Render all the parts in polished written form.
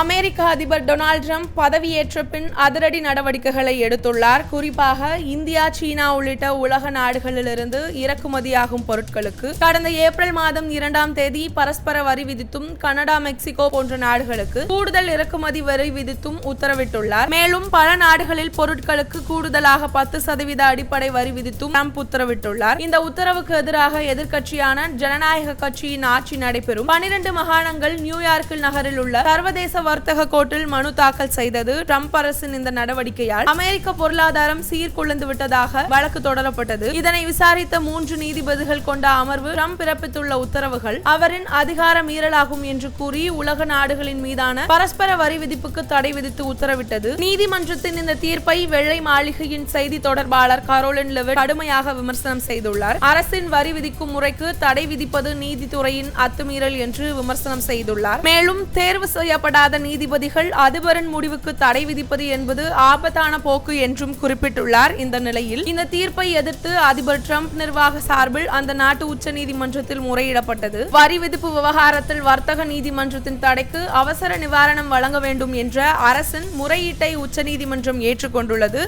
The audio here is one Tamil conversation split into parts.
அமெரிக்க அதிபர் டொனால்ட் ட்ரம்ப் பதவியேற்ற பின் அதிரடி நடவடிக்கைகளை எடுத்துள்ளார். குறிப்பாக இந்தியா, சீனா உள்ளிட்ட உலக நாடுகளிலிருந்து இறக்குமதியாகும் பொருட்களுக்கு கடந்த ஏப்ரல் மாதம் 2ஆம் தேதி பரஸ்பர வரி விதித்தும், கனடா, மெக்சிகோ போன்ற நாடுகளுக்கு கூடுதல் இறக்குமதி வரி விதித்தும் உத்தரவிட்டுள்ளார். மேலும் பல நாடுகளில் பொருட்களுக்கு கூடுதலாக 10% அடிப்படை வரி விதித்தும் ட்ரம்ப் உத்தரவிட்டுள்ளார். இந்த உத்தரவுக்கு எதிராக எதிர்க்கட்சியான ஜனநாயக கட்சியின் ஆட்சி நடைபெறும் 12 மாகாணங்கள் நியூயார்க்கில் நகரில் உள்ள சர்வதேச வர்த்தக கோர்ட்டில் மனு தாக்கல் செய்தது. ட்ரம்ப் அரசின் இந்த நடவடிக்கையால் அமெரிக்க பொருளாதாரம் சீர்குலைந்து விட்டதாக வழக்கு தொடரப்பட்டது. இதனை விசாரித்த 3 நீதிபதிகள் கொண்ட அமர்வு ட்ரம்ப் பிறப்பித்துள்ள உத்தரவுகள் அவரின் அதிகார மீறலாகும் என்று கூறி உலக நாடுகளின் மீதான பரஸ்பர வரி விதிப்புக்கு தடை விதித்து உத்தரவிட்டது. நீதிமன்றத்தின் இந்த தீர்ப்பை வெள்ளை மாளிகையின் செய்தி தொடர்பாளர் கரோலின் லெவிட் கடுமையாக விமர்சனம் செய்துள்ளார். அரசின் வரி விதிக்கும் முறைக்கு தடை விதிப்பது நீதித்துறையின் அத்துமீறல் என்று விமர்சனம் செய்துள்ளார். மேலும் தேர்வு செய்யப்படாத நீதிபதிகள் அதிபரின் முடிவுக்கு தடை விதிப்பது என்பது ஆபத்தான போக்கு என்றும் குறிப்பிட்டுள்ளார். இந்த நிலையில் இந்த தீர்ப்பை எதிர்த்து அதிபர் ட்ரம்ப் நிர்வாக சார்பில் அந்த நாட்டு உச்ச நீதிமன்றத்தில் முறையிடப்பட்டது. வரி விதிப்பு விவகாரத்தில் வர்த்தக நீதிமன்றத்தின் தடைக்கு அவசர நிவாரணம் வழங்க வேண்டும் என்ற அரசின் முறையீட்டை உச்சநீதிமன்றம் ஏற்றுக்கொண்டுள்ளது.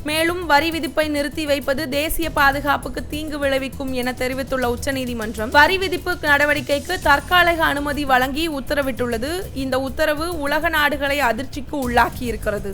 மேலும் வரி விதிப்பை நிறுத்தி வைப்பது தேசிய பாதுகாப்புக்கு தீங்கு விளைவிக்கும் என தெரிவித்துள்ள உச்சநீதிமன்றம் வரி விதிப்பு நடவடிக்கைக்கு தற்காலிக அனுமதி வழங்கி உத்தரவிட்டுள்ளது. இந்த உத்தரவு உலக நாடுகளை அதிர்ச்சிக்கு உள்ளாக்கி இருக்கிறது.